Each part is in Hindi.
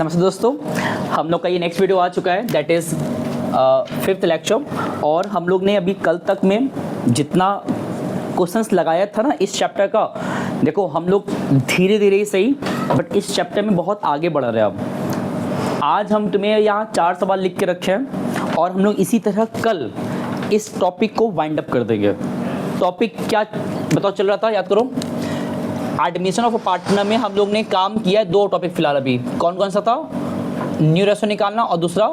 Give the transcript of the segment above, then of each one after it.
नमस्ते दोस्तों, हम लोग का ये नेक्स्ट वीडियो आ चुका है, दैट इज़ 5th लेक्चर। और हम लोग ने अभी कल तक में जितना क्वेश्चंस लगाया था ना इस चैप्टर का, देखो हम लोग धीरे धीरे ही सही बट इस चैप्टर में बहुत आगे बढ़ रहे हैं। अब आज हम तुम्हें यहाँ 4 सवाल लिख के रखे हैं और हम लोग इसी तरह कल इस टॉपिक को वाइंड अप कर देंगे। टॉपिक क्या बताओ चल रहा था, याद करो। एडमिशन ऑफ अ पार्टनर में हम लोग ने काम किया है 2 टॉपिक फिलहाल अभी। कौन कौन सा था? न्यू रेशो निकालना और दूसरा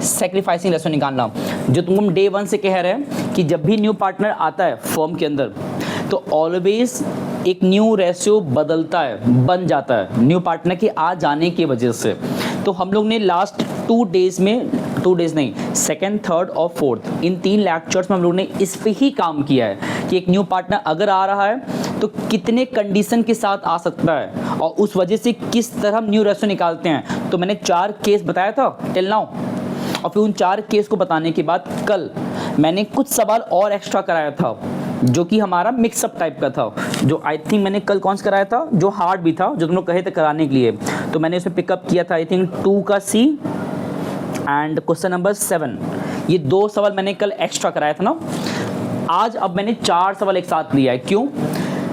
सैक्रिफाइसिंग रेशो निकालना। जो तुम हम डे 1 से कह रहे हैं कि जब भी न्यू पार्टनर आता है फर्म के अंदर तो ऑलवेज एक न्यू रेशियो बदलता है, बन जाता है न्यू पार्टनर के आ जाने की वजह से। तो हम लोग ने लास्ट 2 डेज में, 2 डेज नहीं, 2nd, 3rd और 4th इन 3 लेक्चर्स में हम लोग ने इस पे ही काम किया है कि एक न्यू पार्टनर अगर आ रहा है तो कितने कंडीशन के साथ आ सकता है और उस वजह से किस तरह हम न्यू रेशियो निकालते हैं। तो मैंने 4 केस बताया था टिल नाउ, और फिर उन 4 केस को बताने के बाद कल मैंने कुछ सवाल और एक्स्ट्रा कराया था जो कि हमारा मिक्सअप टाइप का था, जो आई थिंक मैंने कल कौन सा कराया था, जो हार्ड भी था, जो तुम लोग कहे थे कराने के लिए। तो मैंने उसमें पिकअप किया था आई थिंक 2 का C एंड क्वेश्चन नंबर 7। ये 2 सवाल मैंने कल एक्स्ट्रा कराया था ना। आज अब मैंने 4 सवाल एक साथ लिया है। क्यों?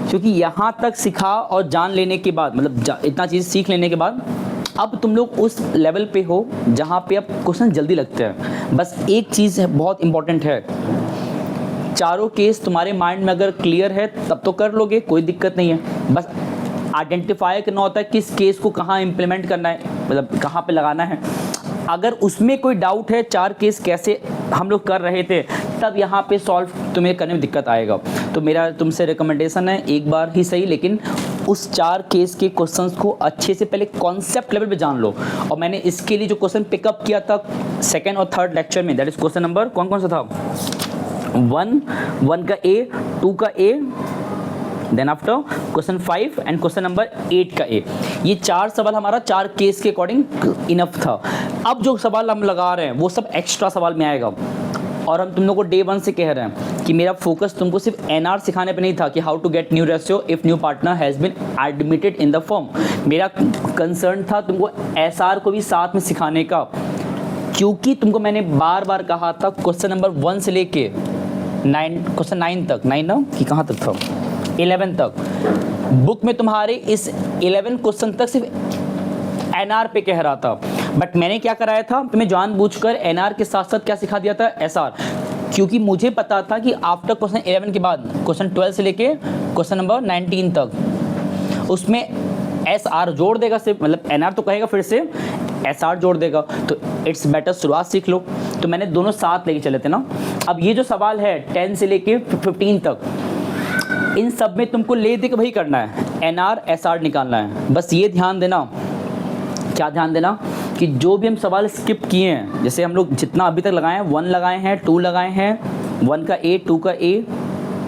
क्योंकि यहाँ तक सिखा और जान लेने के बाद, मतलब इतना चीज़ सीख लेने के बाद अब तुम लोग उस लेवल पे हो जहाँ पे अब क्वेश्चन जल्दी लगते हैं। बस एक चीज़ है बहुत इंपॉर्टेंट है, चारों केस तुम्हारे माइंड में अगर क्लियर है तब तो कर लोगे, कोई दिक्कत नहीं है। बस आइडेंटिफाई करना होता है किस केस को कहाँ इम्प्लीमेंट करना है, मतलब कहाँ पे लगाना है। अगर उसमें कोई डाउट है 4 केस कैसे हम लोग कर रहे थे, तब यहाँ पे सॉल्व तुम्हें करने में दिक्कत आएगा। तो मेरा तुमसे रिकमेंडेशन है एक बार ही सही लेकिन उस 4 केस के क्वेश्चंस को अच्छे से पहले कॉन्सेप्ट लेवल पे जान लो। और मैंने इसके लिए जो क्वेश्चन पिकअप किया था 2nd और 3rd लेक्चर में, दैट इज क्वेश्चन नंबर कौन कौन सा था, 1 का A, 2 का A, then after question 5 and question number 8 का A। ये 4 सवाल हमारा 4 केस के अकॉर्डिंग इनफ था। अब जो सवाल हम लगा रहे हैं वो सब एक्स्ट्रा सवाल में आएगा। और हम तुम लोग को डे 1 से कह रहे हैं कि मेरा फोकस तुमको सिर्फ NR सिखाने पे नहीं था कि how to get new ratio if new partner has been admitted in the firm. मेरा कंसर्न था तुमको SR को भी साथ में सिखाने का, क्योंकि तुमको मैंने बार बार कहा था क्वेश्चन नंबर 1 से लेके क्वेश्चन 9 तक, 9 ना कि कहाँ तक था, 11 तक बुक में तुम्हारे इस 11 क्वेश्चन तक सिर्फ NR पे कह रहा था। बट मैंने क्या कराया था, तुम्हें जानबूझकर NR के साथ साथ क्या सिखा दिया था, SR, क्योंकि मुझे पता था कि आफ्टर क्वेश्चन 11 के बाद क्वेश्चन 12 से लेके क्वेश्चन नंबर 19 तक उसमें SR जोड़ देगा सिर्फ, मतलब NR तो कहेगा फिर से SR जोड़ देगा। तो इट्स बेटर शुरुआत सीख लो। तो मैंने दोनों साथ लेके चले थे ना। अब ये जो सवाल है 10 से लेके 15 तक, इन सब में तुमको ले दे के वही करना है, NR SR निकालना है। बस ये ध्यान देना, क्या ध्यान देना कि जो भी हम सवाल स्किप किए हैं, जैसे हम लोग जितना अभी तक लगाए हैं, 1 लगाए हैं, 2 लगाए हैं, 1 का A, 2 का A,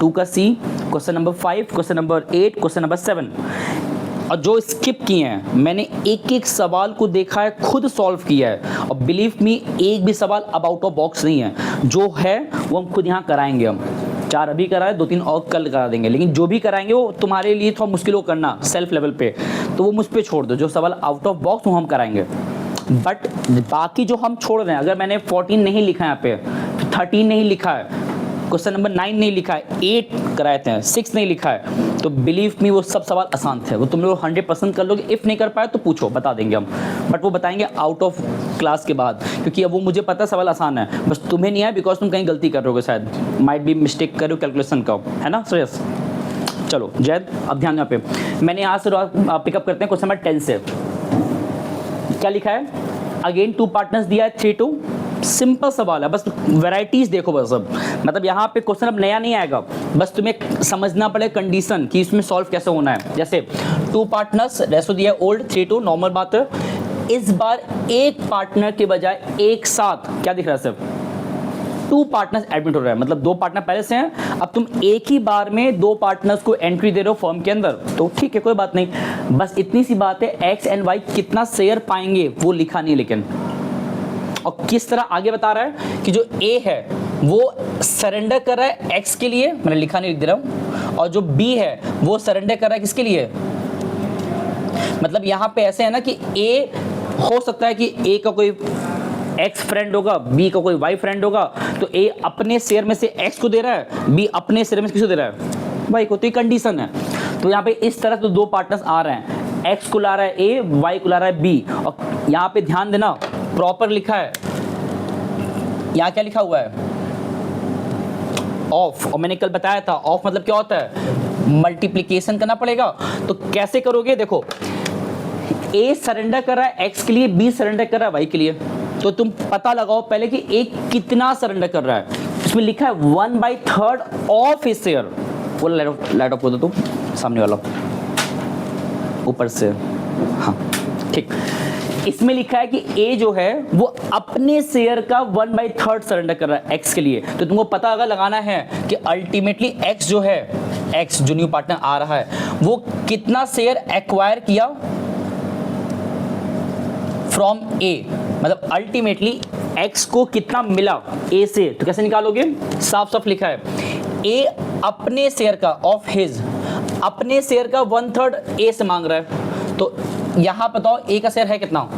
2 का C, question number 5, question number 8, question number 7, और जो स्किप किए हैं मैंने एक एक सवाल को देखा है, खुद सॉल्व किया है। और बिलीव मी एक भी सवाल अब आउट ऑफ बॉक्स नहीं है, जो है वो हम खुद यहाँ कराएंगे। हम 4 अभी कराए, 2-3 और कल करा देंगे, लेकिन जो भी कराएंगे वो तुम्हारे लिए थोड़ा मुश्किल हो करना सेल्फ लेवल पे, तो वो मुझ पे छोड़ दो। जो सवाल आउट ऑफ बॉक्स वो हम कराएंगे, बट बाकी जो हम छोड़ रहे हैं, अगर मैंने 14 नहीं लिखा है यहाँ पे, 13 नहीं लिखा है, क्वेश्चन नंबर 9 नहीं लिखा है, 8 कराए थे, 6 नहीं लिखा है, तो बिलीव मी वो सब सवाल आसान थे, वो तुम लोग 100% कर लोगे। इफ़ नहीं कर पाए तो पूछो, बता देंगे हम, बट वो बताएंगे आउट ऑफ क्लास के बाद, क्योंकि अब वो मुझे पता है सवाल आसान है, बस तुम्हें नहीं है बिकॉज तुम कहीं गलती कर रहे हो, शायद माइट बी मिस्टेक करो कैलकुलेशन का, है ना श्रेयस। चलो जैद, अब ध्यान यहाँ पे मैंने यहाँ से पिकअप करते हैं क्वेश्चन नंबर 10 से। क्या लिखा है, अगेन 2 पार्टनर्स दिया है, 3-2, सिंपल सवाल है, बस वैरायटीज देखो बस। अब मतलब यहाँ पे क्वेश्चन अब नया नहीं आएगा, बस तुम्हें समझना पड़ेगा कंडीशन कि इसमें सॉल्व कैसे होना है। जैसे 2 पार्टनर्स, रेशो दिया है ओल्ड, 3-2, नॉर्मल बात है। इस बार एक पार्टनर के बजाय एक साथ क्या दिख रहा है, सिर्फ 2 पार्टनर्स एडमिट हो रहा है, मतलब 2 पार्टनर पहले से हैं, अब तुम एक ही बार में 2 पार्टनर्स को एंट्री दे रहे हो फर्म के अंदर, तो ठीक है कोई बात नहीं। बस इतनी सी बात है, X एंड Y कितना शेयर पाएंगे वो लिखा नहीं, लेकिन और किस तरह आगे बता रहा है कि जो A है वो सरेंडर कर रहा है X के लिए, मैंने लिखा नहीं, लिख दे रहा हूँ, और जो B है वो सरेंडर कर रहा है किसके लिए, मतलब यहाँ पे ऐसे है ना कि A हो सकता है कि ए का कोई एक्स फ्रेंड होगा, बी का कोई वाई फ्रेंड होगा, तो ए अपने शेयर में से एक्स को दे रहा है, बी अपने शेयर में से किसको दे रहा है, वाई को। तो ये कंडीशन है। तो यहाँ पे इस तरह से दो पार्टनर्स आ रहे हैं, एक्स को ला रहा है ए, वाई को ला रहा है बी। और यहाँ पे ध्यान देना, प्रॉपर लिखा है, यहाँ क्या लिखा हुआ है, ऑफ। और मैंने कल बताया था ऑफ मतलब क्या होता है, मल्टीप्लीकेशन करना पड़ेगा। तो कैसे करोगे, देखो ए सरेंडर कर रहा है एक्स के लिए, बी सरेंडर कर रहा है वाई के लिए। तो तुम पता लगाओ पहले कि ए कितना सरेंडर कर रहा है। इसमें लिखा है 1/3 ऑफ हिज शेयर। वो लाइट ऑफ कर दो तुम, सामने वाला ऊपर से, हाँ ठीक। इसमें लिखा है कि ए जो है वो अपने शेयर का 1/3 सरेंडर कर रहा है एक्स के लिए। तो तुमको पता अगर लगाना है कि अल्टीमेटली एक्स जो है, एक्स जो न्यू पार्टनर आ रहा है, वो कितना शेयर एक्वायर किया फ्रॉम ए, मतलब अल्टीमेटली एक्स को कितना मिला ए से। तो कैसे निकालोगे, साफ साफ लिखा है ए अपने शेयर का, ऑफ हिज, अपने शेयर का 1/3 ए से मांग रहा है। तो यहां बताओ ए का शेयर है कितना,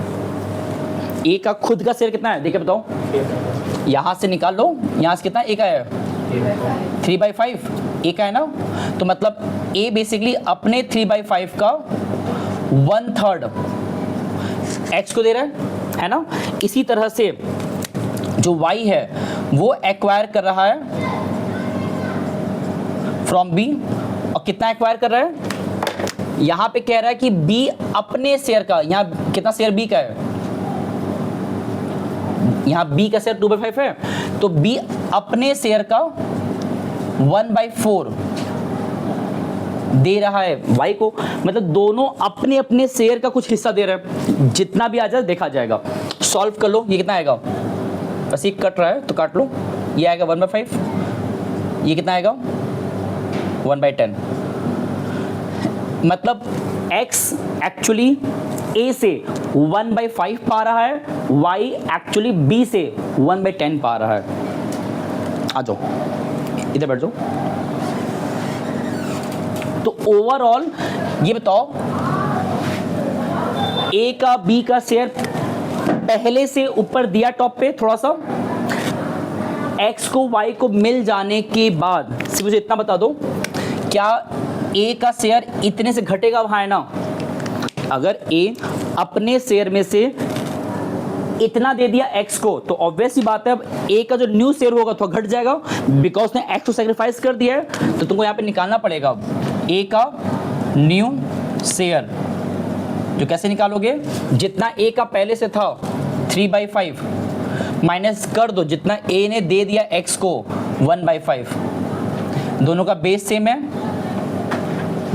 ए का खुद का शेयर कितना है, देखिए बताओ, यहां से निकाल लो, यहां से कितना ए का है, 3/5 ए का है ना। तो मतलब ए बेसिकली अपने 3/5 का 1/3 एक्स को दे रहा है ना। इसी तरह से जो वाई है वो एक्वायर कर रहा है फ्रॉम बी, और कितना एक्वायर कर रहा है, यहां पे कह रहा है कि बी अपने शेयर का, यहां कितना शेयर बी का है, यहां बी का शेयर 2/5 है, तो बी अपने शेयर का 1/4 दे रहा है वाई को। मतलब दोनों अपने अपने शेयर का कुछ हिस्सा दे रहे हैं, जितना भी आ जाए देखा जाएगा। सॉल्व कर लो, ये कितना आएगा, बस ये कट रहा है तो काट लो, ये आएगा 1/5, ये कितना आएगा 1/10। मतलब x एक्चुअली a से 1/5 पा रहा है, y एक्चुअली b से 1/10 पा रहा है। आ जाओ इधर बैठ जाओ। तो ओवरऑल ये बताओ a का b का शेयर पहले से ऊपर दिया टॉप पे थोड़ा सा, x को y को मिल जाने के बाद सिर्फ मुझे इतना बता दो, क्या a का शेयर इतने से घटेगा, वहां है ना। अगर a अपने शेयर में से इतना दे दिया x को, तो ऑब्वियस ही बात है अब a का जो न्यू शेयर होगा तो घट जाएगा, बिकॉज ने x को सैक्रिफाइस कर दिया है। तो तुमको यहाँ पे निकालना पड़ेगा a का न्यू शेयर। जो कैसे निकालोगे, जितना a का पहले से था 3/5 माइनस कर दो जितना a ने दे दिया x को 1/5, दोनों का बेस सेम है,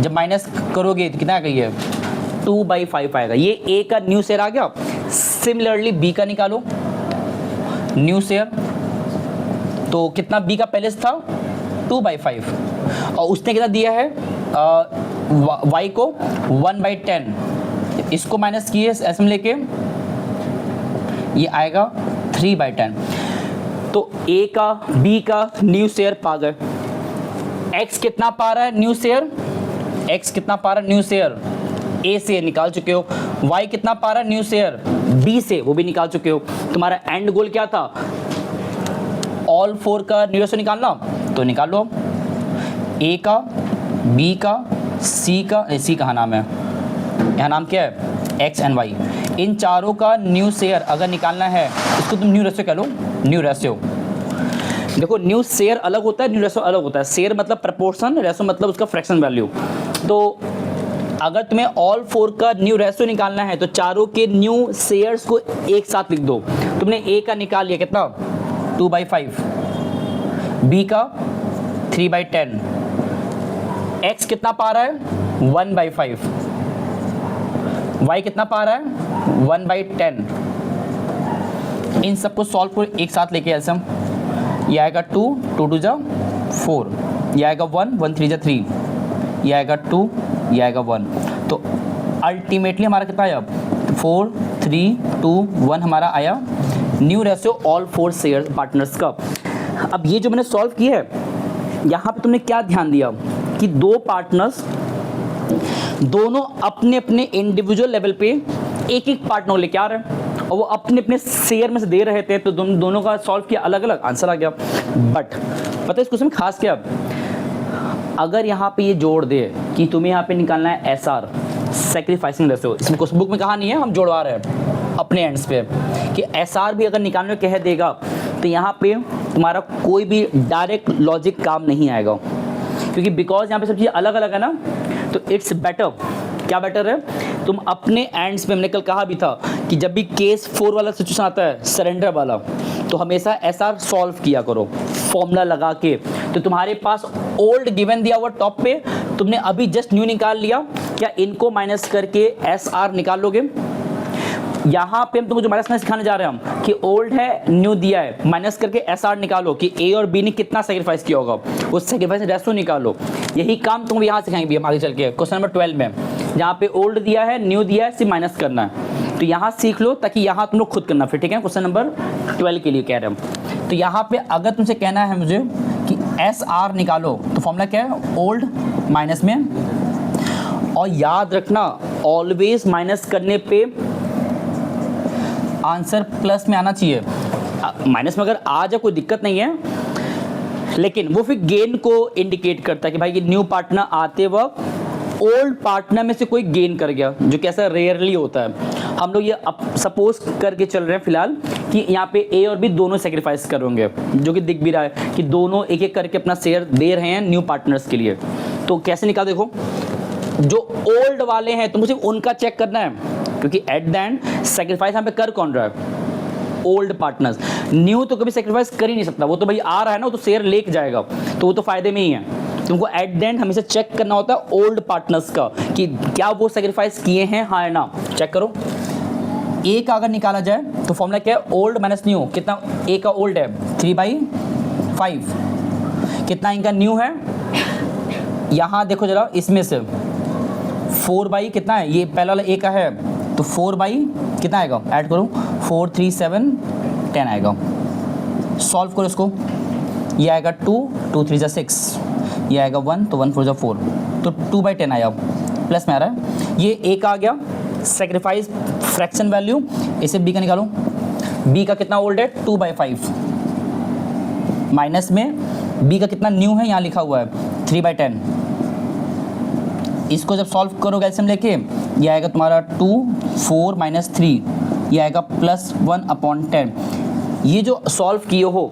जब माइनस करोगे तो कितना आ गई है 2/5 आएगा। ये a का न्यू शेयर आ गया। सिमिलरली b का निकालो न्यू शेयर, तो कितना b का पहले से था 2/5, और उसने कितना दिया है y को 1/10, इसको माइनस किए ऐसे में लेके ये आएगा 3/10। तो a का b का न्यू शेयर पा गए। x कितना पा रहा है न्यू शेयर, x कितना पा रहा है न्यू शेयर a से निकाल चुके हो, y कितना पा रहा है न्यू शेयर b से, वो भी निकाल चुके हो। तुम्हारा एंड गोल क्या था, ऑल 4 का न्यू रेशियो निकालना, तो निकाल लो। a का b का c का, c कहाँ नाम है, यहाँ नाम क्या है x एंड y, इन चारों का न्यू शेयर अगर निकालना है, इसको तुम न्यू रेशियो कह लो। न्यू रेशियो देखो, न्यू शेयर अलग होता है, न्यू रेशियो अलग होता है। शेयर मतलब प्रपोर्शन, रेशियो मतलब उसका फ्रैक्शन वैल्यू। तो अगर तुम्हें ऑल 4 का न्यू रेशियो निकालना है तो चारों के न्यू शेयर्स को एक साथ लिख दो। तुमने a का निकाल लिया कितना 2/5, b का 3/10, x कितना पा रहा है 1/5, y कितना पा रहा है 1/10। इन सबको सॉल्व कर एक साथ लेके एलसीएम, ये आएगा 2, 2 2 जा 4, ये आएगा 1, 1 3 जा 3, ये आएगा 2, ये आएगा 1। तो अल्टीमेटली हमारा कितना आया 4 3 2 1 हमारा आया new ratio all 4 share partners का। अब ये जो मैंने सॉल्व किया है, यहाँ पे तुमने क्या ध्यान दिया कि दो पार्टनर्स दोनों अपने अपने इंडिविजुअल लेवल पे एक एक पार्टनर लेके आ रहे हैं और वो अपने अपने शेयर में से दे रहे थे, तो दोनों का सॉल्व किया, अलग अलग आंसर आ गया। बट पता है इस क्वेश्चन में खास क्या, अगर यहाँ पे ये जोड़ दे कि तुम्हें यहाँ पे निकालना है एस आर, सेक्रीफाइसिंग रेशियो, इसमें क्वेश्चन बुक में कहा नहीं है, हम जोड़वा रहे हैं अपने एंड्स पे कि एस आर भी अगर निकालने कह देगा तो यहाँ पे तुम्हारा कोई भी डायरेक्ट लॉजिक काम नहीं आएगा, क्योंकि बिकॉज यहाँ पे सब चीज़ अलग अलग है ना। तो इट्स बेटर, क्या बेटर है, तुम अपने एंड्स पे, हमने कल कहा भी था कि जब भी केस 4 वाला सिचुएशन आता है, सरेंडर वाला, तो हमेशा एसआर सॉल्व किया करो फॉर्मूला लगा के। तो तुम्हारे पास ओल्ड गिवन दिया हुआ टॉप पे, तुमने अभी जस्ट न्यू निकाल लिया, क्या इनको माइनस करके एसआर निकाल लोगे। यहाँ पे हम तुमको जो माइनस में सिखाने जा रहे हैं हम कि ओल्ड है, न्यू दिया है, माइनस करके एसआर निकालो कि ए और बी ने कितना सेक्रीफाइस किया होगा, उस सेक्रीफाइस रेशियो निकालो। यही काम तुम यहाँ सिखाएंगे हम आगे चल के क्वेश्चन नंबर 12 में, जहाँ पे ओल्ड दिया है, न्यू दिया है, सिर्फ माइनस करना है। तो यहाँ सीख लो ताकि यहाँ तुम लोग खुद करना फिर, ठीक है। क्वेश्चन नंबर 12 के लिए कह रहे हम। तो यहाँ पे अगर तुमसे कहना है मुझे कि एस आर निकालो, तो फॉर्मूला क्या है, ओल्ड माइनस में, और याद रखना ऑलवेज माइनस करने पे आंसर प्लस में आना चाहिए। माइनस में अगर आ जाए कोई दिक्कत नहीं है, लेकिन वो फिर गेन को इंडिकेट करता है कि भाई ये न्यू पार्टनर आते वक्त ओल्ड पार्टनर में से कोई गेन कर गया, जो कि ऐसा रेयरली होता है। हम लोग ये सपोज करके चल रहे हैं फिलहाल कि यहाँ पे ए और बी दोनों सेक्रीफाइस करेंगे, जो कि दिख भी रहा है कि दोनों एक एक करके अपना शेयर दे रहे हैं न्यू पार्टनर्स के लिए। तो कैसे निकाल, देखो जो ओल्ड वाले हैं तो मुझे उनका चेक करना है, क्योंकि एट द एंड सेक्रीफाइस यहाँ पे कर कौन रहा है, ओल्ड पार्टनर्स। न्यू तो कभी सेक्रीफाइस कर ही नहीं सकता, वो तो भाई आ रहा है ना, वो तो शेयर लेके जाएगा, तो वो तो फायदे में ही है। तुमको एट द एंड हमेशा चेक करना होता है ओल्ड पार्टनर्स का कि क्या वो सेक्रीफाइस किए हैं, हाँ या ना। चेक करो, ए का अगर निकाला जाए तो फॉर्मूला क्या है, ओल्ड माइनस न्यू। कितना ए का ओल्ड है, 3/5। कितना इनका न्यू है, यहाँ देखो जरा, इसमें से 4 कितना है, ये पहला वाला ए का है, तो 4 कितना आएगा, ऐड करो, 4 3 7 10 आएगा। सॉल्व करो इसको, ये आएगा 2 2 3 6, ये आएगा 1, तो 1 4 4, तो 2/10 आया, प्लस में आ रहा है। ये ए का आ गया सेक्रीफाइस फ्रैक्शन वैल्यू, इसे बी का निकालो, बी का कितना ओल्ड है, 2/5, माइनस में बी का कितना न्यू है, यहाँ लिखा हुआ है 3/10। इसको जब सॉल्व करोगे एलसीएम लेके, ये आएगा तुम्हारा 2 4 -3, ये आएगा +1/10। ये जो सॉल्व किए हो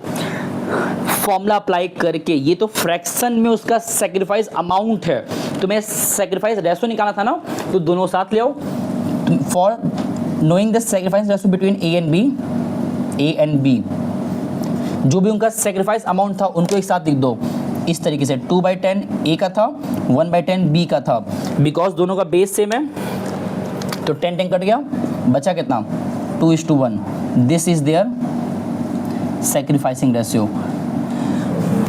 फॉर्मूला अप्लाई करके, ये तो फ्रैक्शन में उसका सेक्रीफाइस अमाउंट है। तुम्हें सेक्रीफाइस रेशियो निकालना था ना, तो दोनों साथ ले आओ। For knowing the sacrifice ratio between A and B, जो भी उनका सेक्रीफाइस अमाउंट था उनको एक साथ लिख दो इस तरीके से, 2/10 ए का था, 1/10 बी का था। बिकॉज दोनों का बेस सेम है तो 10 कट गया, बचा कितना, 2:1। This is their sacrificing ratio.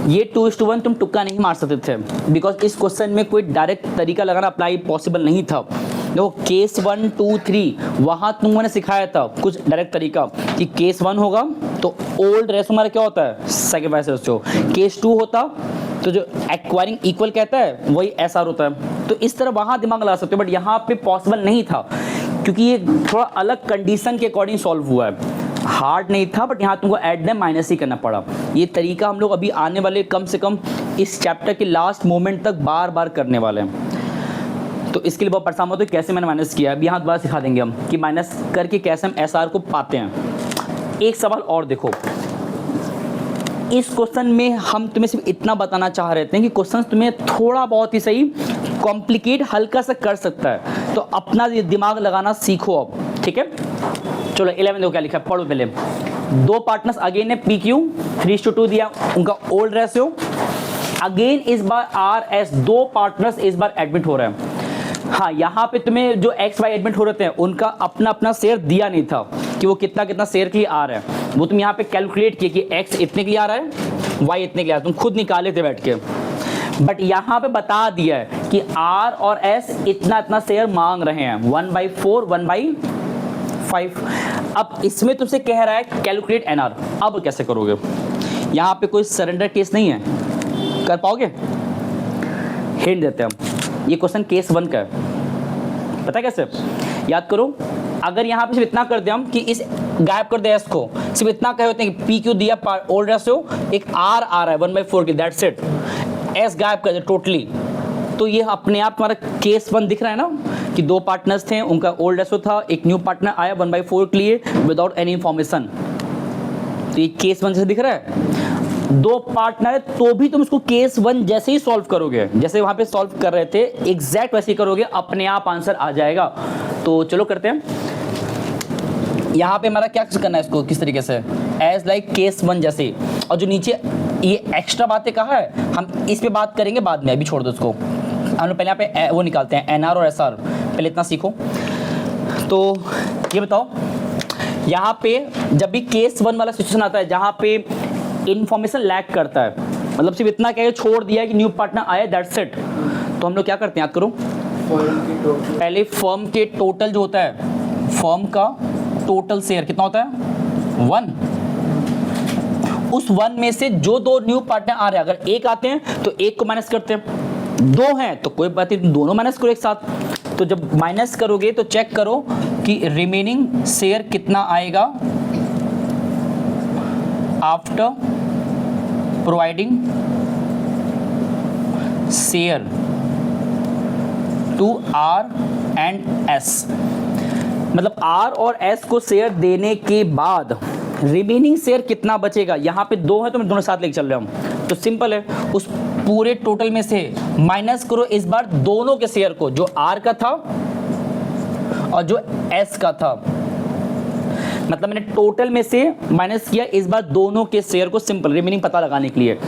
ये 2:1 तुम तुक्का नहीं मार सकते थे, बिकॉज इस क्वेश्चन में कोई डायरेक्ट तरीका लगाना अप्लाई पॉसिबल नहीं था। देखो केस 1 2 3 वहाँ तुमने सिखाया था कुछ डायरेक्ट तरीका कि केस 1 होगा तो ओल्ड रेशियो हमारा क्या होता है, सेक्रीफाइस रेशियो। केस 2 होता तो जो एक्वायरिंग इक्वल कहता है वही एसआर होता है। तो इस तरह वहाँ दिमाग लगा सकते हो, बट यहाँ पे पॉसिबल नहीं था, क्योंकि ये थोड़ा अलग कंडीशन के अकॉर्डिंग सॉल्व हुआ है। हार्ड नहीं था, बट यहाँ तुमको ऐड में माइनस ही करना पड़ा। ये तरीका हम लोग अभी आने वाले कम से कम इस चैप्टर के लास्ट मोमेंट तक बार बार करने वाले हैं, तो इसके लिए बहुत परेशान होते कैसे मैंने माइनस किया। अभी यहाँ दोबारा सिखा देंगे हम कि माइनस करके कैसे हम एसआर को पाते हैं। एक सवाल और देखो, इस क्वेश्चन में हम तुम्हें सिर्फ इतना बताना चाह रहे थे कि क्वेश्चन तुम्हें थोड़ा बहुत ही सही कॉम्प्लिकेट हल्का सा कर सकता है, तो अपना दिमाग लगाना सीखो अब, ठीक है। चलो 11 देखो क्या लिखा है, पढ़ो पहले। दो पार्टनर्स अगेन है PQ, 3:2 दिया, उनका ओल्ड रेशियो। अगेन इस बार RS, दो पार्टनर्स इस बार एडमिट हो रहे हैं। हाँ, यहाँ पे तुम्हें जो XY एडमिट हो रहे थे उनका अपना अपना शेयर दिया नहीं था कि वो कितना कितना शेयर के लिए आ रहा है, वो तुम यहाँ पे कैलकुलेट किए कि X इतने के लिए आ रहा है, Y इतने के लिए आ रहा है, तुम खुद निकाले थे बैठ के। बट यहाँ पे बता दिया है कि R और S इतना इतना शेयर मांग रहे हैं, 1/4 1/5। अब इसमें तुमसे कह रहा है कैलकुलेट NR। अब कैसे करोगे, यहाँ पे कोई सरेंडर केस नहीं है, कर पाओगे? हिंट देते हैं हम, ये क्वेश्चन केस 1 का है। पता है कैसे, याद करो, अगर यहाँ पे सिर्फ इतना कर दे हम कि इस गायब कर दे एस को, सिर्फ इतना कहे होते हैं कि पी क्यू दिया ओल्ड रेशियो, एक आर आ रहा है 1/4 की, दैट्स इट, एस गायब कर दे टोटली, तो ये अपने आप तुम्हारा केस 1 दिख रहा है ना कि 2 पार्टनर्स थे, उनका ओल्ड रेशियो था, एक न्यू पार्टनर आया 1/4 के लिए विदाउट एनी इंफॉर्मेशन, तो ये केस 1 जैसे दिख रहा है। 2 पार्टनर है तो भी तुम इसको केस 1 जैसे ही सॉल्व करोगे, जैसे वहां पे सॉल्व कर रहे थे एग्जैक्ट वैसे ही करोगे, अपने आप आंसर आ जाएगा। तो चलो करते हैं। यहाँ पे हमारा क्या करना है इसको, किस तरीके से, एज लाइक केस 1 जैसे, और जो नीचे ये एक्स्ट्रा बातें कहा है हम इस पे बात करेंगे बाद में, अभी छोड़ दो इसको। हम लोग पहले यहाँ पे वो निकालते हैं एनआर और एसआर, पहले इतना सीखो। तो ये बताओ, यहाँ पे जब भी केस 1 वाला सिचुएशन आता है जहाँ पे इन्फॉर्मेशन लैक करता है, मतलब सिर्फ इतना कह छोड़ दिया कि न्यू पार्टनर आया, दैट्स इट, तो हम लोग क्या करते हैं, याद करो, पहले फर्म के टोटल जो होता है, फर्म का टोटल शेयर कितना होता है 1, उस 1 में से जो 2 न्यू पार्टनर आ रहे हैं, अगर 1 आते हैं तो 1 को माइनस करते हैं, 2 हैं तो कोई बात नहीं, दोनों माइनस करो एक साथ। तो जब माइनस करोगे तो चेक करो कि रिमेनिंग शेयर कितना आएगा after providing share to R and S, मतलब आर और एस को शेयर देने के बाद रिमेनिंग शेयर कितना बचेगा। यहाँ पे 2 है तो मैं दोनों साथ लेके चल रहा हूँ, तो सिंपल है, उस पूरे टोटल में से माइनस करो इस बार दोनों के शेयर को, जो आर का था और जो एस का था, मतलब मैंने टोटल में से माइनस किया इस बार दोनों के शेयर को, सिंपल रिमेनिंग पता लगाने के लिए।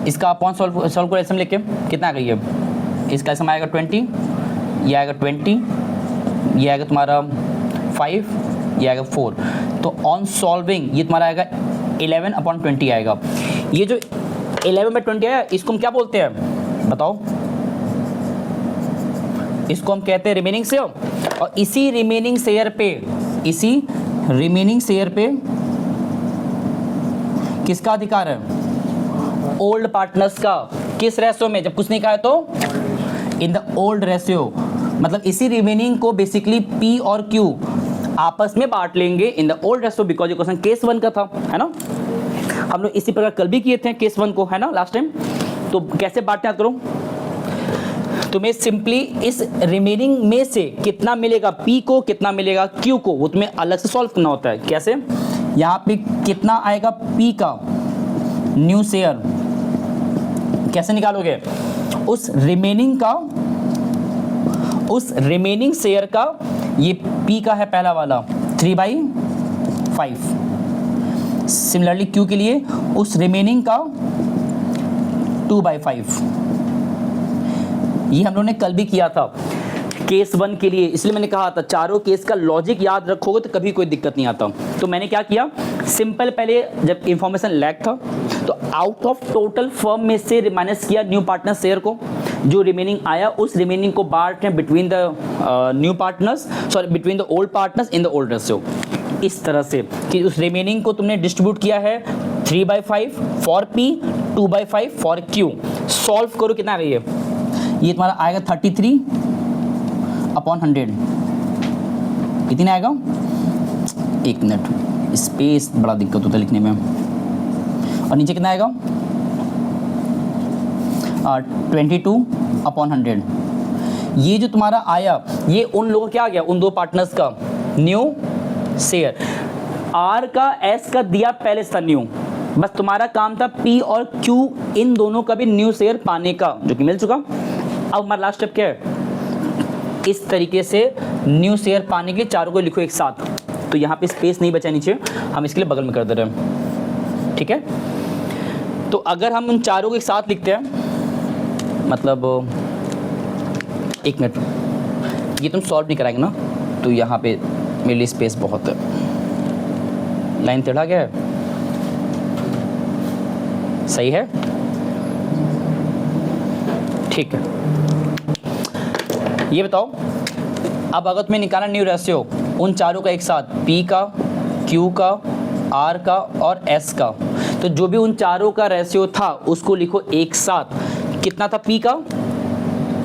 इसका अपॉन सॉल्व करो एसएम लेके, कितना आ गई है, इसका एसएम आएगा 20, ये आएगा 20, ये आएगा तुम्हारा 5, ये आएगा 4, तो ऑन सॉल्विंग ये तुम्हारा आएगा 11/20 आएगा। ये जो 11/20 आया इसको हम क्या बोलते हैं बताओ, इसको हम कहते हैं रिमेनिंग शेयर, और इसी रिमेनिंग शेयर पे किसका अधिकार है, ओल्ड पार्टनर्स का, किस रेशियो में, जब कुछ नहीं कहा है तो इन द ओल्ड रेशियो, मतलब इसी रिमेनिंग को बेसिकली पी और क्यू आपस में बांट लेंगे in the old ratio, because ये क्वेश्चन केस 1 का था, है ना, हम लोग इसी प्रकार कल भी किए थे केस 1 को, है ना लास्ट टाइम। तो कैसे बांटते याद करो, तुम्हें सिंपली इस रिमेनिंग में से कितना मिलेगा पी को, कितना मिलेगा क्यू को, वो तुम्हें अलग से सॉल्व करना होता है। कैसे, यहाँ पे कितना आएगा पी का न्यू शेयर, कैसे निकालोगे, उस रिमेनिंग शेयर का, ये पी का है पहला वाला 3/5, सिमिलरली क्यू के लिए उस रिमेनिंग का 2/5, ये हम लोगों ने कल भी किया था केस 1 के लिए, इसलिए मैंने कहा था चारों केस का लॉजिक याद रखोगे तो कभी कोई दिक्कत नहीं आता। तो मैंने क्या किया, सिंपल पहले जब इंफॉर्मेशन लैक था तो आउट ऑफ टोटल फर्म में से माइनस किया न्यू पार्टनर शेयर को, जो रिमेनिंग आया उस रिमेनिंग को बांट रहे between the new partners, sorry between the old partners in the old ratio, इस तरह से कि उस रिमेनिंग को तुमने डिस्ट्रीब्यूट किया है 3/5 for P, 2/5 for Q. Solve करो, कितना आ रही है, ये तुम्हारा आएगा 33/100, कितना आएगा, एक मिनट, स्पेस बड़ा दिक्कत होता है लिखने में, और नीचे कितना आएगा 22/100। ये जो तुम्हारा आया ये उन लोगों क्या आ गया, उन 2 पार्टनर्स का न्यू शेयर, आर का एस का दिया पहले था न्यू, बस तुम्हारा काम था पी और क्यू इन दोनों का भी न्यू शेयर पाने का, जो कि मिल चुका। अब हमारा लास्ट स्टेप क्या है, इस तरीके से न्यू शेयर पाने के चारों को लिखो एक साथ, तो यहाँ पे स्पेस नहीं बचा नीचे, हम इसके लिए बगल में कर दे रहे हैं, ठीक है। तो अगर हम उन चारों को एक साथ लिखते हैं, मतलब एक मिनट, ये तुम सॉल्व नहीं कराएंगे ना, तो यहाँ पे मेरे लिए स्पेस बहुत है, लाइन टेढ़ा गया है, सही है, ठीक है। ये बताओ, अब अगर तुम्हें निकालना न्यू रेशियो उन चारों का एक साथ, P का, Q का, R का और S का, तो जो भी उन चारों का रेशियो था उसको लिखो एक साथ। कितना था P का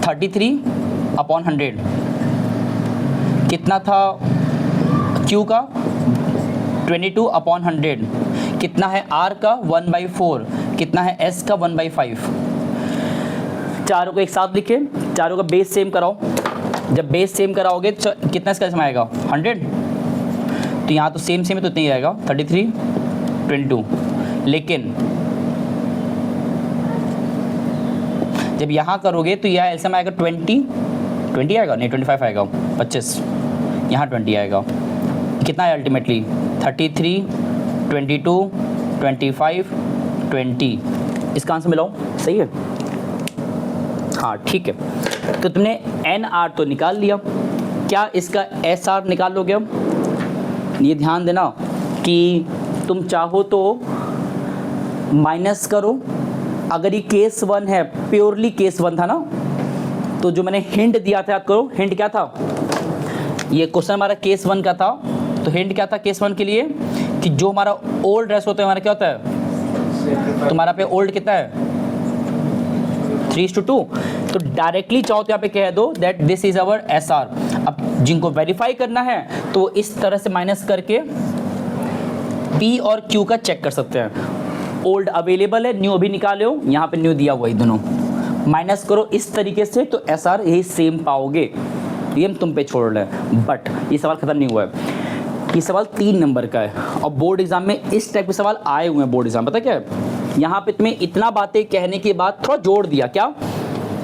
33/100, कितना था Q का 22/100, कितना है R का 1/4, कितना है S का 1/5। चारों को एक साथ लिखे, चारों का बेस सेम कराओ। जब बेस सेम कराओगे तो कितना इसका इसमें आएगा 100, तो यहाँ तो सेम सेम है तो इतना ही आएगा 33, 22। लेकिन जब यहाँ करोगे तो यह एलसीएम आएगा 20 आएगा, नहीं 25 आएगा, 25, यहाँ 20 आएगा। कितना है अल्टीमेटली 33, 22, 25, 20। इसका आंसर मिलाओ, सही है? हाँ ठीक है। तो तुमने NR तो निकाल लिया, क्या इसका SR निकाल लोगे? अब ये ध्यान देना कि तुम चाहो तो माइनस करो। अगर ये केस 1 है, प्योरली केस 1 था ना, तो जो मैंने हिंट दिया था याद करो, हिंट क्या था? ये क्वेश्चन हमारा केस 1 का था, तो हिंट क्या था केस 1 के लिए कि जो हमारा ओल्ड रेस होता है हमारा क्या होता है, तुम्हारा पे ओल्ड कितना है 3:2। तो डायरेक्टली चाहो तो यहाँ पे कह दो that this is our SR। अब जिनको वेरीफाई करना है तो इस तरह से माइनस करके P और Q का चेक कर सकते हैं। ओल्ड अवेलेबल है, न्यू अभी निकाले हो, यहाँ पे न्यू दिया हुआ है, दोनों माइनस करो इस तरीके से तो SR यही सेम पाओगे। ये हम तुम पे छोड़ रहे हैं, बट ये सवाल खत्म नहीं हुआ है। ये सवाल 3 नंबर का है और बोर्ड एग्जाम में इस टाइप के सवाल आए हुए हैं। बोर्ड एग्जाम पता क्या है, यहाँ पे तुम्हें इतना बातें कहने के बाद थोड़ा जोड़ दिया क्या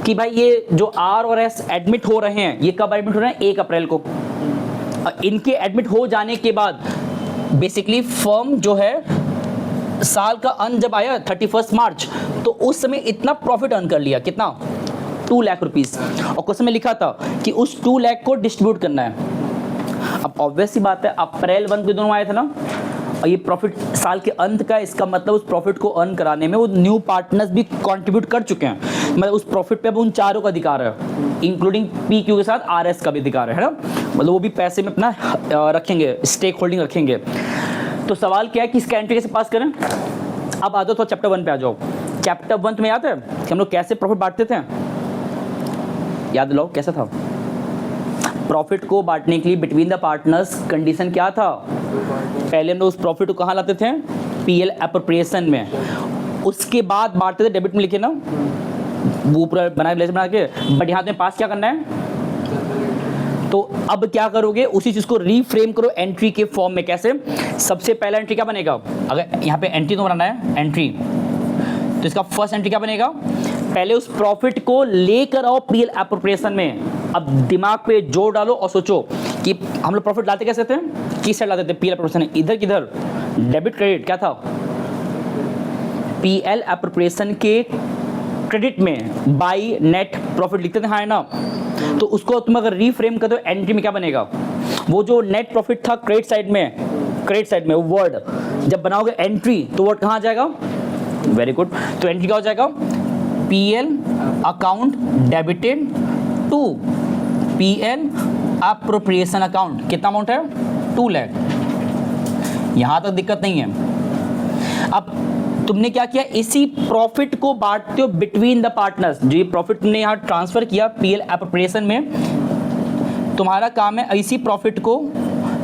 कि भाई ये जो R और S एडमिट हो रहे हैं, ये कब एडमिट हो रहे हैं 1 अप्रैल को। इनके एडमिट हो जाने के बाद बेसिकली फर्म जो है साल का अंत जब आया 31 मार्च, तो उस समय इतना प्रॉफिट अर्न कर लिया, कितना 2 लाख रुपीस। और क्वेश्चन में लिखा था कि उस 2 लाख को डिस्ट्रीब्यूट करना है। अब ऑब्वियस सी बात है, अप्रैल 1 को दोनों आए थे ना, और ये प्रॉफिट साल के अंत का, इसका मतलब उस प्रॉफिट को अर्न कराने में वो न्यू पार्टनर्स भी कंट्रीब्यूट कर चुके हैं। मतलब उस प्रॉफिट पे अब उन चारों का अधिकार है, इंक्लूडिंग PQ के साथ RS का भी अधिकार है ना, मतलब वो भी पैसे में अपना रखेंगे, स्टेक होल्डिंग रखेंगे। तो सवाल क्या है कि इसका एंट्री कैसे पास करें। अब आ जाओ तो चैप्टर 1 पे आ जाओ। चैप्टर 1 तुम्हें याद है कि हम लोग कैसे प्रॉफिट बांटते थे? याद दिलाओ कैसा था प्रॉफिट को बांटने के लिए बिटवीन द पार्टनर्स। कंडीशन क्या था? पहले हम लोग उस प्रॉफिट को कहाँ लाते थे? PL एप्रोप्रिएशन में। उसके बाद बांटते थे, डेबिट में लिखे ना, वो पूरा बना के, बट यहाँ तुम्हें पास क्या करना है। तो अब क्या करोगे, उसी चीज को रीफ्रेम करो एंट्री के फॉर्म में। कैसे? सबसे पहला एंट्री क्या बनेगा? अगर यहाँ पे एंट्री तो बनाना है एंट्री, तो इसका फर्स्ट एंट्री क्या बनेगा? पहले उस प्रॉफिट को लेकर आओ PL एप्रोप्रिएशन में। अब दिमाग पे जोर डालो और सोचो कि हम लोग प्रॉफिट लाते कैसे थे, किस साइड लाते थे PL एप्रोप्रिएशन? इधर किधर? डेबिट क्रेडिट क्या था? PL एप्रोप्रिएशन के क्रेडिट में बाई नेट प्रॉफिट लिखते थे, हाँ है ना। तो उसको तुम अगर रीफ्रेम कर दो एंट्री में क्या बनेगा? वो जो नेट प्रॉफिट था क्रेडिट साइड में वो वर्ड जब बनाओगे एंट्री, तो वर्ड कहाँ आ जाएगा? Very good. तो एंट्री क्या हो जाएगा? PL account debited to PL appropriation account. कितना अमाउंट है? 2 लाख। यहां तक दिक्कत नहीं है। अब तुमने क्या किया, इसी प्रॉफिट को बांटते हो बिटवीन द पार्टनर्स। जो ये प्रॉफिट तुमने यहाँ ट्रांसफर किया PL एप्रोप्रिएशन में, तुम्हारा काम है इसी प्रॉफिट को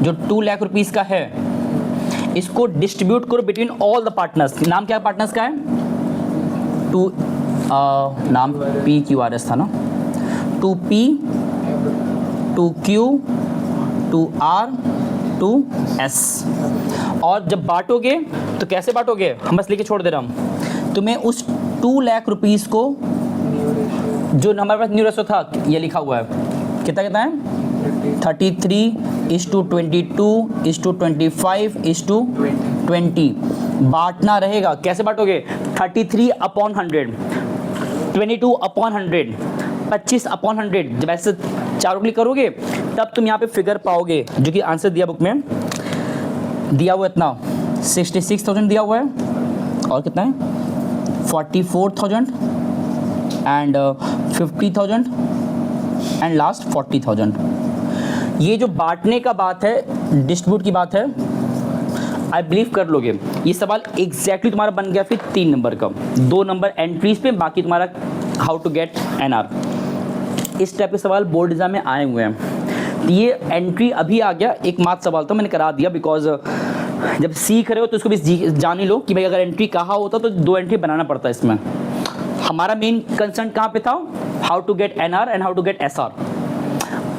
जो 2 लाख रुपीस का है, इसको डिस्ट्रीब्यूट करो बिटवीन ऑल द पार्टनर्स। नाम क्या पार्टनर्स का है? नाम PQRS था ना, 2P, 2Q, 2R, 2S। और जब बांटोगे तो कैसे बांटोगे? हम बस लेके छोड़ दे रहा हूँ तुम्हें। उस 2 लाख रुपीस को जो हमारे पास न्यू रेशो था, ये लिखा हुआ है, कितना है? 33:22:25:20 बांटना रहेगा। कैसे बांटोगे? 33/100, 22/100, 25/100। जब ऐसे चारों क्लिक करोगे तब तुम यहाँ पे फिगर पाओगे, जो कि आंसर दिया बुक में दिया हुआ इतना 66,000 दिया हुआ है, और कितना है 44,000 एंड 50,000 एंड लास्ट 40,000। ये जो बांटने का बात है, डिस्ट्रीब्यूट की बात है, आई बिलीव कर लोगे। ये सवाल एग्जैक्टली तुम्हारा बन गया फिर 3 नंबर का, 2 नंबर एंट्रीज पे, बाकी तुम्हारा हाउ टू गेट NR। इस टाइप के सवाल बोर्ड एग्जाम में आए हुए हैं। ये एंट्री अभी आ गया, एक मात्र सवाल था मैंने करा दिया, बिकॉज जब सीख रहे हो तो इसको भी जान ही लो कि भाई अगर एंट्री कहाँ होता तो 2 एंट्री बनाना पड़ता है इसमें। हमारा मेन कंसर्न कहाँ पे था, how to get NR and how to get SR.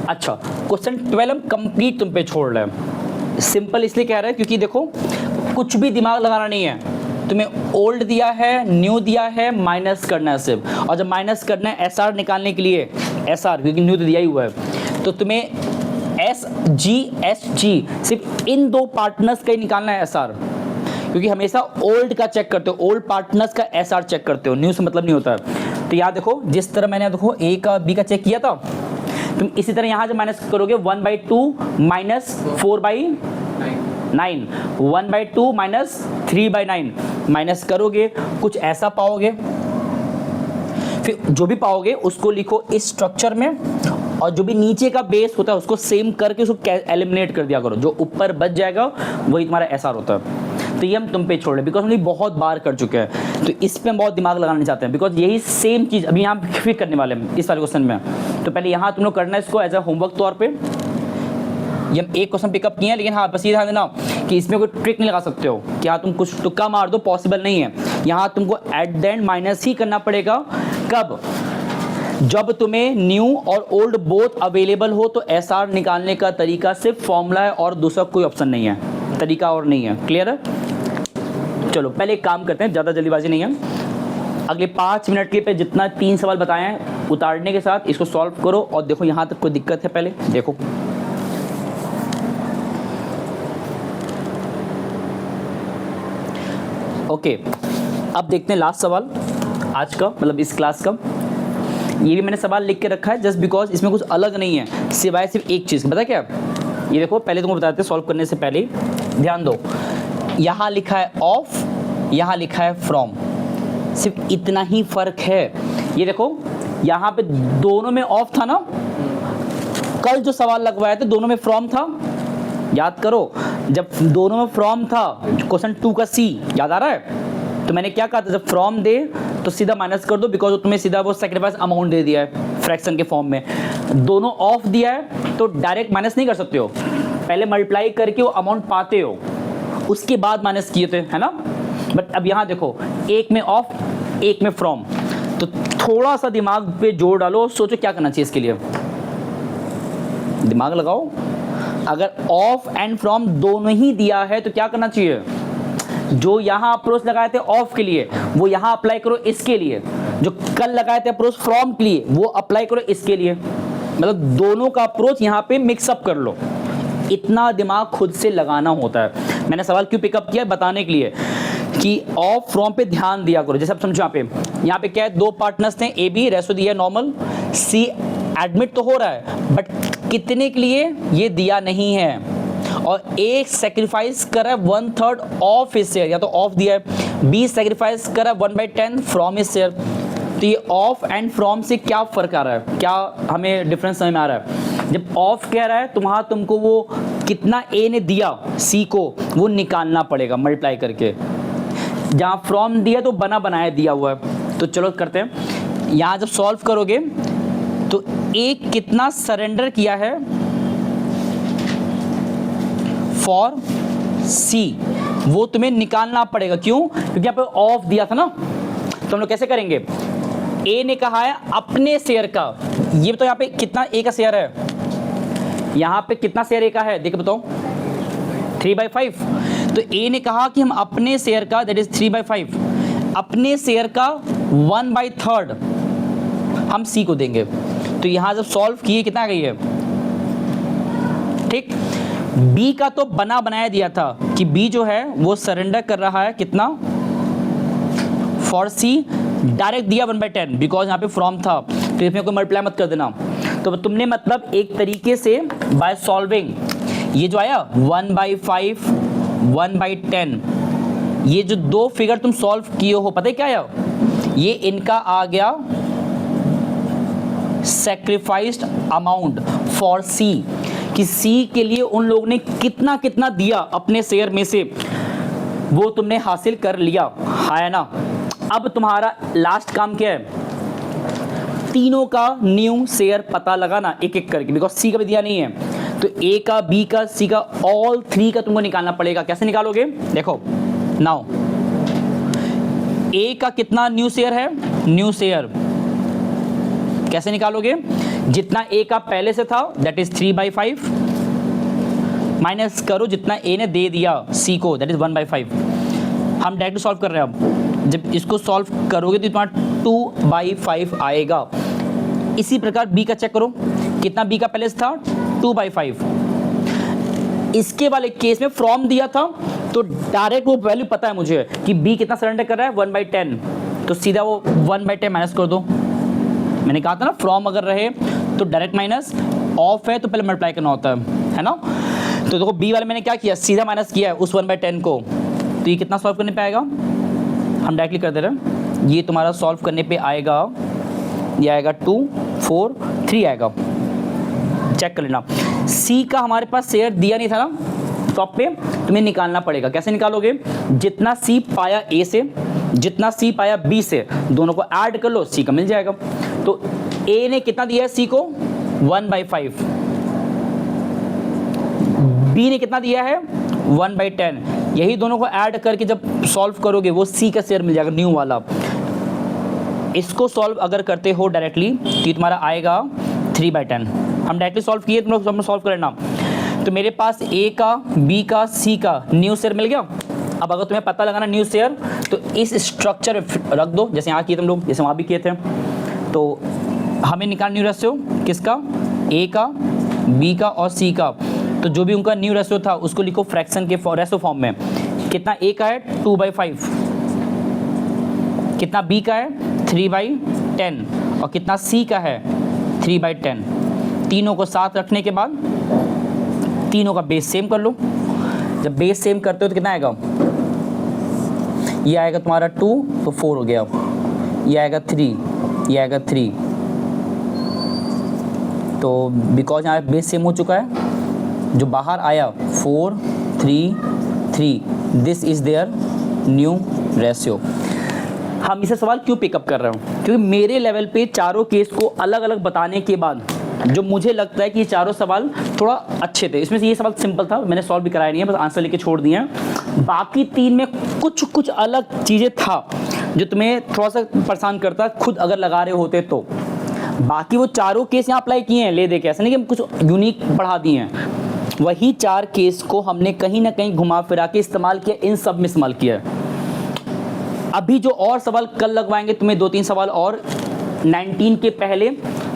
अच्छा, क्वेश्चन 12 हम कंप्लीट तुम पे छोड़ रहे हैं। सिंपल इसलिए कह रहे हैं क्योंकि देखो कुछ भी दिमाग लगाना नहीं है, तुम्हें ओल्ड दिया है, न्यू दिया है, माइनस करना है सिर्फ। और जब माइनस करना है एसआर निकालने के लिए, एसआर क्योंकि न्यू तो दिया ही हुआ है, तो तुम्हें एस जी एस जी सिर्फ इन 2 पार्टनर्स का ही निकालना है एसआर, क्योंकि हमेशा ओल्ड का चेक करते हो, ओल्ड पार्टनर्स का एसआर चेक करते हो, न्यू से मतलब नहीं होता है। तो याद देखो जिस तरह मैंने देखो ए का बी का चेक किया था, तुम इसी तरह यहाँ जब माइनस करोगे 1/2 माइनस 4/9, 1/2 माइनस 3/9 माइनस करोगे, कुछ ऐसा पाओगे। फिर जो भी पाओगे उसको लिखो इस स्ट्रक्चर में, और जो भी नीचे का बेस होता है उसको सेम करके उसको एलिमिनेट कर दिया करो, जो ऊपर बच जाएगा वही तुम्हारा एसआर होता है। तो ये हम तुम पे छोड़ रहे हैं बिकॉज हम ये बहुत बार कर चुके हैं, तो इस पे हम बहुत दिमाग लगाना चाहते हैं, बिकॉज यही सेम चीज़ अभी यहाँ फिर करने वाले हैं इस वाले क्वेश्चन में। तो पहले यहाँ तुम लोग करना है इसको एज ए होमवर्क तौर पे। ये हम एक क्वेश्चन पिकअप किए हैं, लेकिन हाँ बस ये ध्यान देना कि इसमें कोई ट्रिक नहीं लगा सकते हो कि हाँ तुम कुछ तुक्का मार दो, पॉसिबल नहीं है। यहाँ तुमको एट द एंड माइनस ही करना पड़ेगा। कब? जब तुम्हें न्यू और ओल्ड बोथ अवेलेबल हो, तो एसआर निकालने का तरीका सिर्फ फॉर्मूला है और दूसरा कोई ऑप्शन नहीं है, तरीका और नहीं है। क्लियर है? चलो पहले एक काम करते हैं, ज़्यादा जल्दीबाजी नहीं है। अगले 5 मिनट के पे जितना 3 सवाल बताए हैं उतारने के साथ इसको सॉल्व करो, और देखो यहाँ तक कोई दिक्कत है पहले देखो। ओके, अब देखते हैं लास्ट सवाल आज का, मतलब इस क्लास का। ये भी मैंने सवाल लिख के रखा है जस्ट बिकॉज इसमें कुछ अलग नहीं है सिवाय सिर्फ एक चीज़, पता क्या? ये देखो पहले तुमको बताते हैं, सॉल्व करने से पहले ध्यान दो। यहाँ लिखा है ऑफ, यहाँ लिखा है फ्रॉम, सिर्फ इतना ही फर्क है। ये देखो यहाँ पे दोनों में ऑफ था ना, कल जो सवाल लगवाया था दोनों में फ्रॉम था, याद करो। जब दोनों में फ्रॉम था, क्वेश्चन 2 का सी याद आ रहा है? तो मैंने क्या कहा था, जब फ्रॉम दे तो सीधा माइनस कर दो, बिकॉज तुम्हें सीधा वो सेक्रीफाइस अमाउंट दे दिया है फ्रैक्शन के फॉर्म में। दोनों ऑफ दिया है तो डायरेक्ट माइनस नहीं कर सकते हो, पहले मल्टीप्लाई करके वो अमाउंट पाते हो, उसके बाद माइनस किए थे, है ना? बट अब यहाँ देखो एक में ऑफ एक में फ्रॉम, तो थोड़ा सा दिमाग पे जोर डालो, सोचो क्या करना चाहिए इसके लिए, दिमाग लगाओ। अगर ऑफ एंड फ्रॉम दोनों ही दिया है तो क्या करना चाहिए? जो यहाँ अप्रोच लगाए थे ऑफ के लिए वो यहाँ अप्लाई करो इसके लिए, जो कल लगाए थे अप्रोच फ्रॉम के लिए वो अप्लाई करो इसके लिए, मतलब दोनों का अप्रोच यहाँ पे मिक्सअप कर लो। इतना दिमाग खुद से लगाना होता है। मैंने सवाल क्यों पिकअप किया, बताने के लिए कि ऑफ फ्रॉम पे ध्यान दिया करो। जैसे आप समझो यहाँ पे क्या है, 2 पार्टनर्स थे, ए बी, रेशो दिया है नॉर्मल, सी एडमिट तो हो रहा है बट कितने के लिए ये दिया नहीं है, और एक सेक्रीफाइस कर रहा है 1/3 ऑफ हिज शेयर, या तो ऑफ दिया है, बी सेक्रीफाइस कर रहा है 1/10 फ्रॉम हिज शेयर। तो ये ऑफ एंड फ्रॉम से क्या फ़र्क आ रहा है, क्या हमें डिफरेंस समझ में आ रहा है? जब ऑफ कह रहा है तो वहाँ तुमको वो कितना ए ने दिया सी को वो निकालना पड़ेगा मल्टीप्लाई करके, जहाँ फ्रॉम दिया तो बना बनाया दिया हुआ है। तो चलो करते हैं, यहाँ जब सॉल्व करोगे तो एक कितना सरेंडर किया है फॉर सी, वो तुम्हें निकालना पड़ेगा। क्यों? क्योंकि यहाँ पे ऑफ दिया था ना, तो हम लोग कैसे करेंगे? ए ने कहा है अपने शेयर का, ये तो यहाँ पे कितना ए का शेयर है, यहाँ पे कितना शेयर ए का है देखो बताओ, 3/5। तो ए ने कहा कि हम अपने शेयर का, दैट इज 3/5, अपने शेयर का 1/3 हम सी को देंगे। तो यहाँ जब सॉल्व किए कितना आ गई है, ठीक। बी का तो बना बनाया दिया था कि बी जो है वो सरेंडर कर रहा है कितना, फॉर सी डायरेक्ट दिया 1/10, बिकॉज यहाँ पे फ्रॉम था, तो इसमें कोई मल्टीप्लाई मत कर देना। तो तुमने मतलब एक तरीके से बाय सॉल्विंग ये जो आया 1/5 1/10, ये जो 2 फिगर तुम सॉल्व किए हो, पता है क्या आया, ये इनका आ गया सैक्रिफाइस्ड अमाउंट फॉर सी, कि सी के लिए उन लोगों ने कितना कितना दिया अपने शेयर में से, वो तुमने हासिल कर लिया, है ना। अब तुम्हारा लास्ट काम क्या है, तीनों का न्यू शेयर पता लगाना एक एक करके, बिकॉज सी का भी दिया नहीं है। तो ए का, बी का, सी का, ऑल थ्री का तुमको निकालना पड़ेगा। कैसे निकालोगे? देखो नाउ ए का कितना न्यू शेयर है? न्यू शेयर कैसे निकालोगे? जितना ए का पहले से था दैट इज 3/5 माइनस करो जितना ए ने दे दिया सी को दैट इज 1/5। हम डायरेक्ट सॉल्व कर रहे हैं। अब जब इसको सॉल्व करोगे तो तुम्हारा 2/5 आएगा। इसी प्रकार बी का चेक करो, कितना बी का पहले से था? 2/5। इसके वाले केस में फ्रॉम दिया था तो डायरेक्ट वो वैल्यू पता है मुझे कि बी कितना सरेंडर कर रहा है 1/10, तो सीधा वो 1/10 माइनस कर दो। मैंने कहा था ना फ्रॉम अगर रहे तो डायरेक्ट माइनस, ऑफ है तो पहले मल्टीप्लाई करना होता है ना। तो देखो बी वाले मैंने क्या किया, सीधा माइनस किया है उस 1/10 को। तो ये कितना सॉल्व करने पे आएगा? हम डायरेक्टली कर दे रहे हैं। ये तुम्हारा सॉल्व करने पे आएगा, ये आएगा 2, 4, 3 आएगा। चेक कर लेना। सी का हमारे पास शेयर दिया नहीं था ना टॉप पे, तुम्हें निकालना पड़ेगा। कैसे निकालोगे? जितना सी पाया ए से, जितना सी पाया बी से, दोनों को ऐड कर लो, सी का मिल जाएगा। तो ए ने कितना दिया है सी को? 1/5। बी ने कितना दिया है? 1/10। यही दोनों को ऐड करके जब सॉल्व करोगे वो सी का शेयर मिल जाएगा न्यू वाला। इसको सॉल्व अगर करते हो डायरेक्टली तो तुम्हारा आएगा 3/10। हम डायरेक्टली सॉल्व किए, तुम लोग सॉल्व कर लेना। तो मेरे पास ए का, बी का, सी का न्यू शेयर मिल गया। अब अगर तुम्हें पता लगाना न्यू शेयर तो इस स्ट्रक्चर में रख दो, जैसे यहाँ किए तुम लोग, जैसे वहाँ भी किए थे। तो हमें निकाल न्यू रेशियो किसका? ए का, बी का और सी का। तो जो भी उनका न्यू रेशियो था उसको लिखो फ्रैक्शन के रेशियो फॉर्म में। कितना ए का है? 2/5। कितना बी का है? 3/10। और कितना सी का है? 3/10। तीनों को साथ रखने के बाद तीनों का बेस सेम कर लो। जब बेस सेम करते हो तो कितना आएगा? ये आएगा तुम्हारा 2 तो 4 हो गया, ये आएगा 3, ये आएगा 3। तो बिकॉज यहाँ बेस सेम हो चुका है, जो बाहर आया 4, 3, 3, this is their new ratio. हम इसे सवाल क्यों पिकअप कर रहे हो? क्योंकि मेरे लेवल पे चारों केस को अलग अलग बताने के बाद जो मुझे लगता है कि ये चारों सवाल थोड़ा अच्छे थे। इसमें से ये सवाल सिंपल था, मैंने सॉल्व भी कराया नहीं है, बस आंसर लेके छोड़ दिए हैं। बाकी 3 में कुछ अलग चीज़ें था जो तुम्हें थोड़ा सा परेशान करता खुद अगर लगा रहे होते तो। बाकी वो चारों केस यहाँ अप्लाई किए हैं ले दे के, ऐसा नहीं कि हम कुछ यूनिक पढ़ा दिए हैं। वही 4 केस को हमने कहीं ना कहीं घुमा फिरा के इस्तेमाल किया, इन सब में इस्तेमाल किया है। अभी जो और सवाल कल लगवाएंगे तुम्हें 2-3 सवाल और 19 के पहले,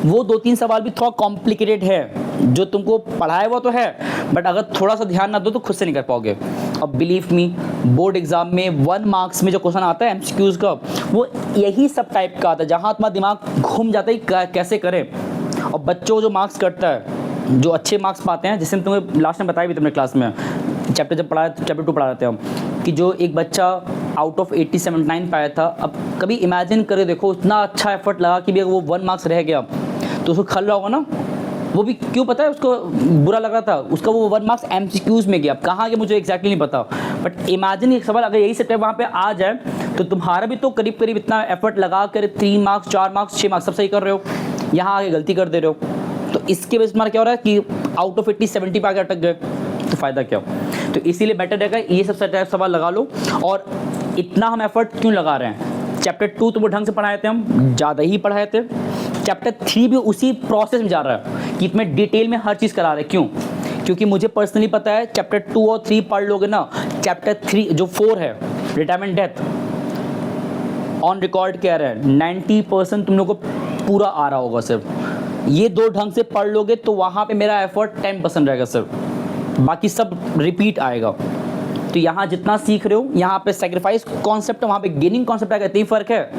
वो 2-3 सवाल भी थोड़ा कॉम्प्लिकेटेड है। जो तुमको पढ़ाया हुआ तो है बट अगर थोड़ा सा ध्यान ना दो तो खुद से नहीं कर पाओगे। अब बिलीव मी, बोर्ड एग्जाम में 1 मार्क्स में जो क्वेश्चन आता है एमसीक्यूज का, वो यही सब टाइप का आता है जहाँ तुम्हारा दिमाग घूम जाता है कैसे करें। और बच्चों को जो मार्क्स कटता है, जो अच्छे मार्क्स पाते हैं, जिससे तुम्हें लास्ट में बताया भी तुमने क्लास में, चैप्टर जब पढ़ाया चैप्टर 2 पढ़ा रहे थे हम, कि जो एक बच्चा आउट ऑफ 80 79 पाया था। अब कभी इमेजिन करे देखो, इतना अच्छा एफर्ट लगा कि भी अगर वो 1 मार्क्स रह गया तो उसको खल रहा होगा ना। वो भी क्यों पता है उसको बुरा लग रहा था, उसका वो 1 मार्क्स एमसीक्यूज में गया। अब कहाँ गया मुझे एग्जैक्टली नहीं पता, बट इमेजिन एक सवाल अगर यही से वहाँ पे आ जाए तो तुम्हारा भी तो करीब करीब इतना एफर्ट लगा कर 3 मार्क्स 4 मार्क्स 6 मार्क्स सब सही कर रहे हो, यहाँ आगे गलती कर दे रहे हो। तो इसके वजह से तुम्हारा क्या हो रहा है कि आउट ऑफ 80 70 पे आगे अटक गए, तो फ़ायदा क्या हो। तो इसीलिए बेटर रहेगा ये सब सवाल लगा लो। और इतना हम एफर्ट क्यों लगा रहे हैं? चैप्टर 2 तो वो ढंग से पढ़ाए थे, हम ज़्यादा ही पढ़ाए थे। चैप्टर 3 भी उसी प्रोसेस में जा रहा है कि इसमें डिटेल में हर चीज़ करा रहे हैं। क्यों? क्योंकि मुझे पर्सनली पता है चैप्टर 2 और 3 पढ़ लोगे ना, चैप्टर 3 जो 4 है रिटायरमेंट डेथ ऑन रिकॉर्ड कह रहे हैं 90% तुम लोग को पूरा आ रहा होगा। सिर्फ ये 2 ढंग से पढ़ लोगे तो वहाँ पे मेरा एफर्ट 10% रहेगा सिर्फ, बाकी सब रिपीट आएगा। तो यहाँ जितना सीख रहे हो, यहाँ पे सेक्रीफाइस कॉन्सेप्ट है, वहाँ पे गेनिंग कॉन्सेप्ट आएगा, इतना ही फर्क है।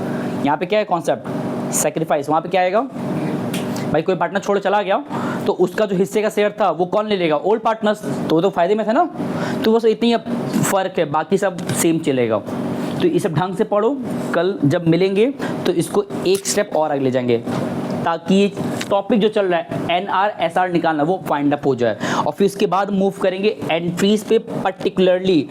यहाँ पे क्या है कॉन्सेप्ट सेक्रीफाइस, वहाँ पे क्या आएगा भाई कोई पार्टनर छोड़ चला गया तो उसका जो हिस्से का शेयर था वो कौन ले लेगा? ओल्ड पार्टनर्स, तो वो तो फायदे में थे ना। तो बस इतनी फ़र्क है, बाकी सब सेम चलेगा। तो ये सब ढंग से पढ़ो, कल जब मिलेंगे तो इसको एक स्टेप और आगे ले जाएंगे ताकि ये टॉपिक जो चल रहा है NR/SR निकालना वो फाइंड अप हो जाए। और फिर उसके बाद मूव करेंगे एंट्रीज पे। पर्टिकुलरली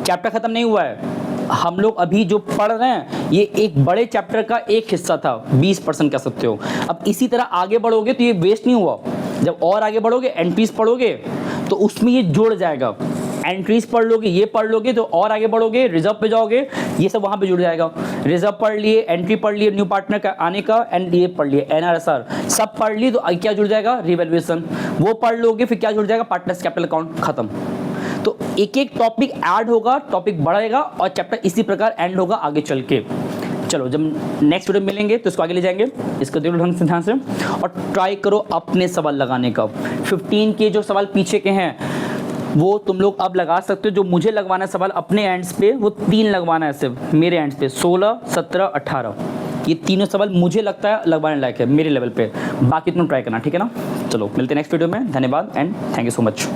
चैप्टर ख़त्म नहीं हुआ है, हम लोग अभी जो पढ़ रहे हैं ये एक बड़े चैप्टर का एक हिस्सा था, 20% कह सकते हो। अब इसी तरह आगे बढ़ोगे तो ये वेस्ट नहीं हुआ, जब और आगे बढ़ोगे एंट्रीज पढ़ोगे तो उसमें ये जुड़ जाएगा, एंट्रीज पढ़ लोगे, ये पढ़ लोगे तो और आगे बढ़ोगे, रिजर्व पे जाओगे, ये सब वहाँ पे जुड़ जाएगा। रिजर्व पढ़ लिए, एंट्री पढ़ लिए, न्यू पार्टनर का आने का, एंड ये पढ़ लिए NRSR सब पढ़ लिए, तो क्या जुड़ जाएगा, रिवैल्यूएशन वो पढ़ लोगे, फिर क्या जुड़ जाएगा, पार्टनर्स कैपिटल अकाउंट, खत्म। तो एक एक टॉपिक ऐड होगा, टॉपिक बढ़ेगा और चैप्टर इसी प्रकार एंड होगा आगे चल के। चलो जब नेक्स्ट वीडियो मिलेंगे तो इसको आगे ले जाएंगे, इसको देखो ढंग से ध्यान से और ट्राई करो अपने सवाल लगाने का। 15 के जो सवाल पीछे के हैं वो तुम लोग अब लगा सकते हो, जो मुझे लगवाना है सवाल अपने एंड्स पे वो 3 लगवाना है सिर्फ मेरे एंड्स पे, 16, 17, 18 ये तीनों सवाल मुझे लगता है लगवाने लायक है मेरे लेवल पे, बाकी तुम ट्राई करना, ठीक है ना। चलो मिलते हैं नेक्स्ट वीडियो में, धन्यवाद and thank you so much.